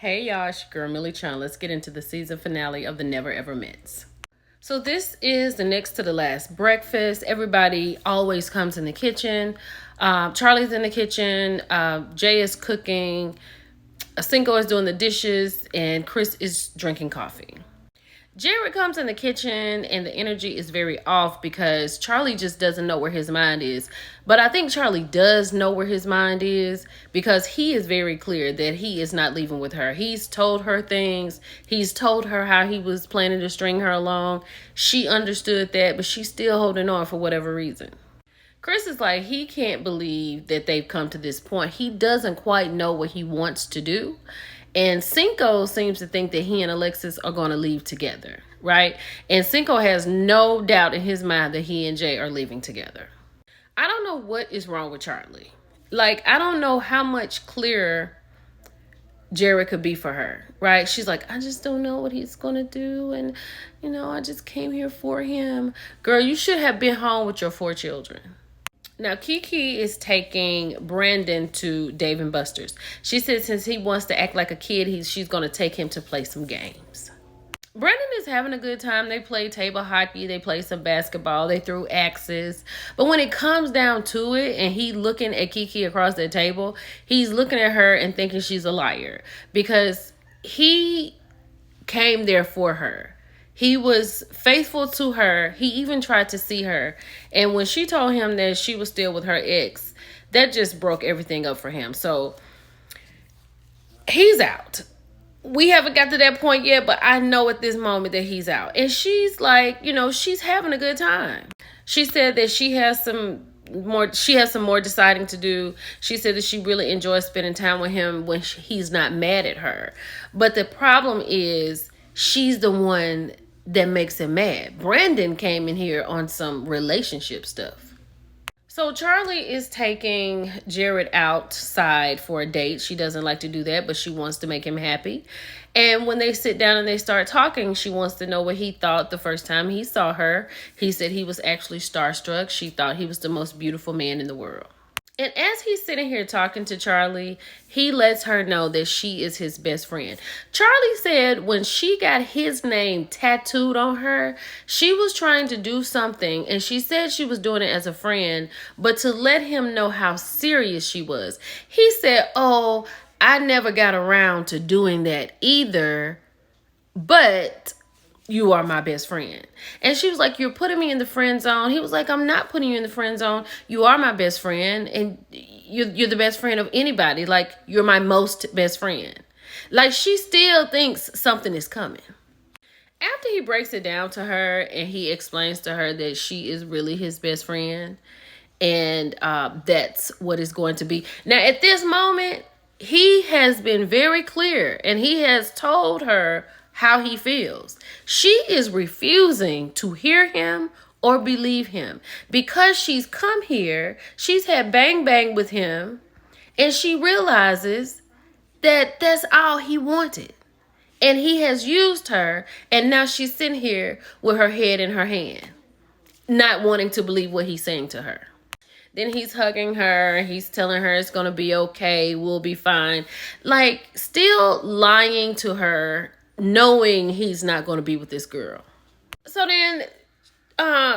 Hey y'all, it's your girl Millie Chan. Let's get into the season finale of the Never Ever Mets. So this is the next to the last breakfast. Everybody always comes in the kitchen. Charlie's in the kitchen. Jay is cooking. Cinco is doing the dishes, and Chris is drinking coffee. Jared comes in the kitchen and the energy is very off because Charlie just doesn't know where his mind is. But I think Charlie does know where his mind is because he is very clear that he is not leaving with her. He's told her things. He's told her how he was planning to string her along. She understood that, but she's still holding on for whatever reason. Chris is like, he can't believe that they've come to this point. He doesn't quite know what he wants to do. And Cinco seems to think that he and Alexis are going to leave together, right? And Cinco has no doubt in his mind that he and Jay are leaving together. I don't know what is wrong with Charlie. Like, I don't know how much clearer Jared could be for her, right? She's like, I just don't know what he's going to do. And, I just came here for him. Girl, you should have been home with your 4 children. Now, Kiki is taking Brandon to Dave and Buster's. She said since he wants to act like a kid, she's going to take him to play some games. Brandon is having a good time. They play table hockey. They play some basketball. They threw axes. But when it comes down to it and he looking at Kiki across the table, he's looking at her and thinking she's a liar because he came there for her. He was faithful to her. He even tried to see her. And when she told him that she was still with her ex, that just broke everything up for him. So he's out. We haven't got to that point yet, but I know at this moment that he's out. And she's like, she's having a good time. She said that she has some more deciding to do. She said that she really enjoys spending time with him when he's not mad at her. But the problem is she's the one that makes him mad. Brandon came in here on some relationship stuff. So Charlie is taking Jared outside for a date. She doesn't like to do that, but she wants to make him happy. And when they sit down and they start talking, she wants to know what he thought the first time he saw her. He said he was actually starstruck. She thought he was the most beautiful man in the world. And as he's sitting here talking to Charlie, he lets her know that she is his best friend. Charlie said when she got his name tattooed on her, she was trying to do something. And she said she was doing it as a friend, but to let him know how serious she was. He said, oh, I never got around to doing that either, but you are my best friend. And she was like, you're putting me in the friend zone. He was like, I'm not putting you in the friend zone. You are my best friend. And you're the best friend of anybody. Like, you're my most best friend. Like, she still thinks something is coming. After he breaks it down to her and he explains to her that she is really his best friend. And that's what it's going to be. Now, at this moment, he has been very clear. And he has told her how he feels. She is refusing to hear him or believe him because she's come here, she's had bang bang with him, and she realizes that that's all he wanted. And he has used her, and now she's sitting here with her head in her hand, not wanting to believe what he's saying to her. Then he's hugging her. He's telling her it's going to be okay. We'll be fine. Like, still lying to her, knowing he's not going to be with this girl. So then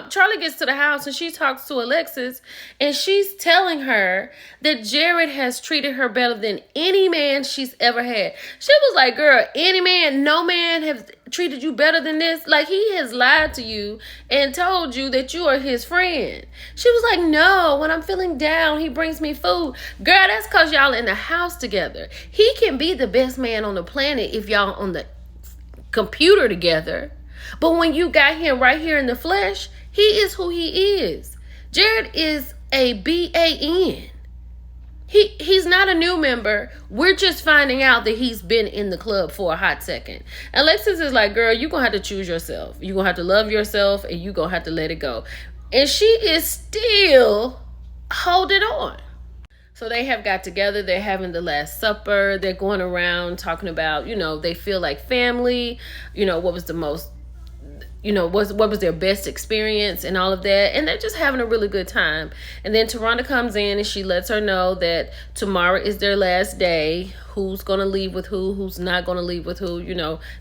Charlie gets to the house and she talks to Alexis and she's telling her that Jared has treated her better than any man she's ever had. She was like, girl, any man, no man has treated you better than this. Like, he has lied to you and told you that you are his friend. She was like, no, when I'm feeling down, he brings me food. Girl, that's because y'all in the house together. He can be the best man on the planet if y'all on the computer together, but when you got him right here in the flesh, he is who he is. Jared is a BAN. He's not a new member. We're just finding out that he's been in the club for a hot second. Alexis is like, girl, you're gonna have to choose yourself. You're gonna have to love yourself and you're gonna have to let it go. And she is still holding on. So they have got together. They're having the Last Supper. They're going around talking about, they feel like family. What was the most what was their best experience and all of that, and they're just having a really good time. And then Taronda comes in and she lets her know that tomorrow is their last day, who's going to leave with who's not going to leave with who.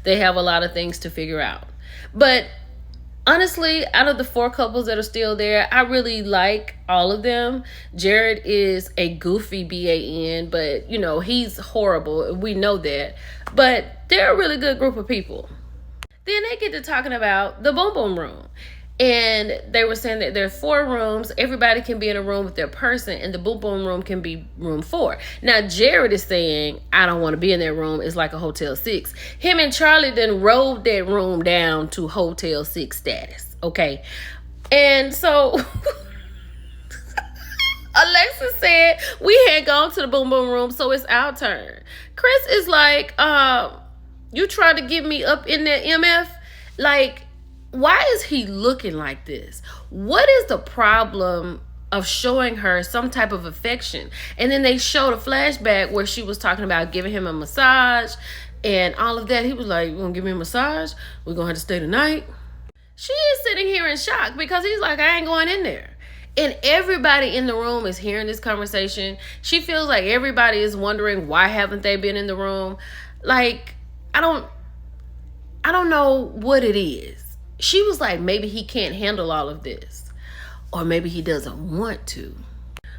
They have a lot of things to figure out. But honestly, out of the 4 couples that are still there, I really like all of them. Jared is a goofy BAN, but he's horrible, we know that, but they're a really good group of people. Then they get to talking about the Boom Boom Room. And they were saying that there are 4 rooms. Everybody can be in a room with their person, and the Boom Boom Room can be room 4. Now, Jared is saying, I don't want to be in that room. It's like a Hotel 6. Him and Charlie then rolled that room down to Hotel 6 status. Okay. And so Alexis said, we had gone to the Boom Boom Room, so it's our turn. Chris is like, you trying to get me up in that MF? Like, why is he looking like this? What is the problem of showing her some type of affection? And then they showed a flashback where she was talking about giving him a massage and all of that. He was like, you gonna give me a massage? We're gonna have to stay tonight. She is sitting here in shock because he's like, I ain't going in there. And everybody in the room is hearing this conversation. She feels like everybody is wondering, why haven't they been in the room? Like, I don't know what it is. She was like, maybe he can't handle all of this. Or maybe he doesn't want to.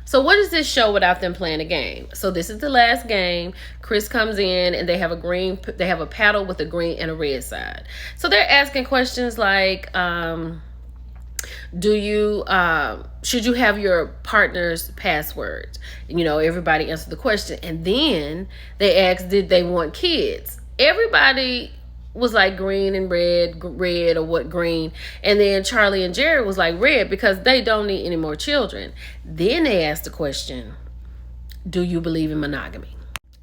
So what is this show without them playing a game? So this is the last game. Chris comes in and they have a paddle with a green and a red side. So they're asking questions like, should you have your partner's passwords? Everybody answered the question. And then they asked, did they want kids? Everybody was like green and red or what green. And then Charlie and Jared was like red because they don't need any more children. Then they asked the question, do you believe in monogamy?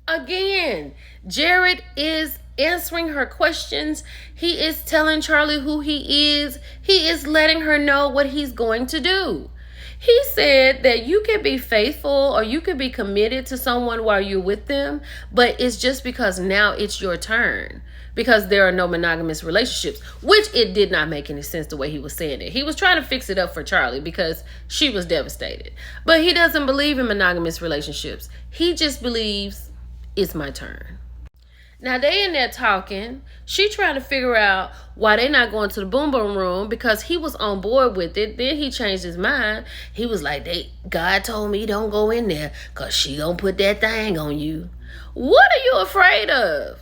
Again, Jared is answering her questions. He is telling Charlie who he is. He is letting her know what he's going to do. He said that you can be faithful or you can be committed to someone while you're with them, but it's just because now it's your turn, because there are no monogamous relationships, which it did not make any sense the way he was saying it. He was trying to fix it up for Charlie because she was devastated. But he doesn't believe in monogamous relationships. He just believes it's my turn. Now they in there talking. She trying to figure out why they not going to the Boom Boom Room because he was on board with it. Then he changed his mind. He was like, God told me don't go in there because she gonna put that thing on you. What are you afraid of?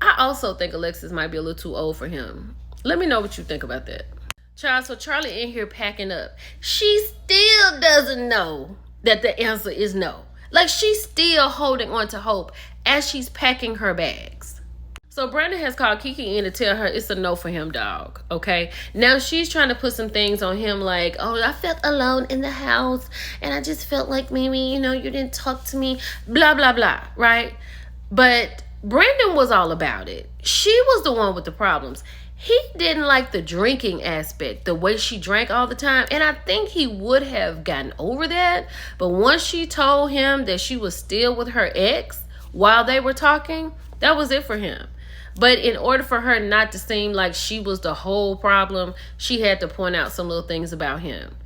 I also think Alexis might be a little too old for him. Let me know what you think about that. Child, so Charlie in here packing up. She still doesn't know that the answer is no. Like, she's still holding on to hope as she's packing her bags. So Brandon has called Kiki in to tell her it's a no for him, dog. Okay? Now she's trying to put some things on him like, oh, I felt alone in the house and I just felt like maybe, you didn't talk to me, blah, blah, blah, right? But Brandon was all about it. She was the one with the problems. He didn't like the drinking aspect, the way she drank all the time. And I think he would have gotten over that. But once she told him that she was still with her ex while they were talking, that was it for him. But in order for her not to seem like she was the whole problem, she had to point out some little things about him.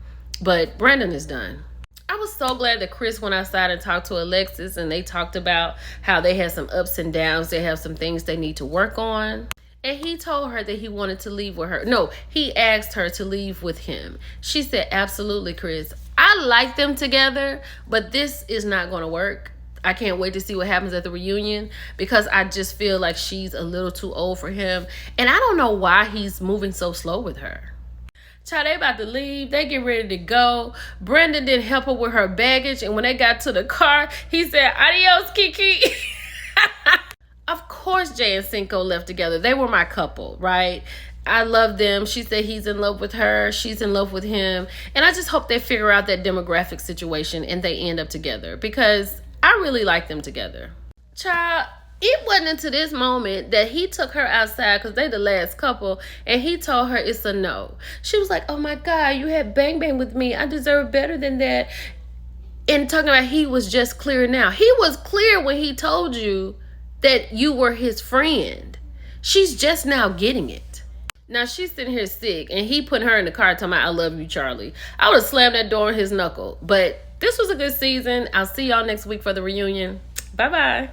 But Brandon is done. I was so glad that Chris went outside and talked to Alexis, and they talked about how they had some ups and downs. They have some things they need to work on. And he told her that he wanted to leave with her. No, he asked her to leave with him. She said, absolutely, Chris. I like them together, but this is not going to work. I can't wait to see what happens at the reunion because I just feel like she's a little too old for him. And I don't know why he's moving so slow with her. Child, they about to leave. They get ready to go. Brandon didn't help her with her baggage. And when they got to the car, he said, adios, Kiki. Of course, Jay and Cinco left together. They were my couple, right? I love them. She said he's in love with her. She's in love with him. And I just hope they figure out that demographic situation and they end up together because I really like them together. Child, it wasn't until this moment that he took her outside because they the last couple and he told her it's a no. She was like, oh my God, you had bang bang with me. I deserve better than that. And talking about he was just clear now. He was clear when he told you that you were his friend. She's just now getting it. Now she's sitting here sick, and he put her in the car talking about, I love you, Charlie. I would have slammed that door in his knuckle. But this was a good season. I'll see y'all next week for the reunion. Bye-bye.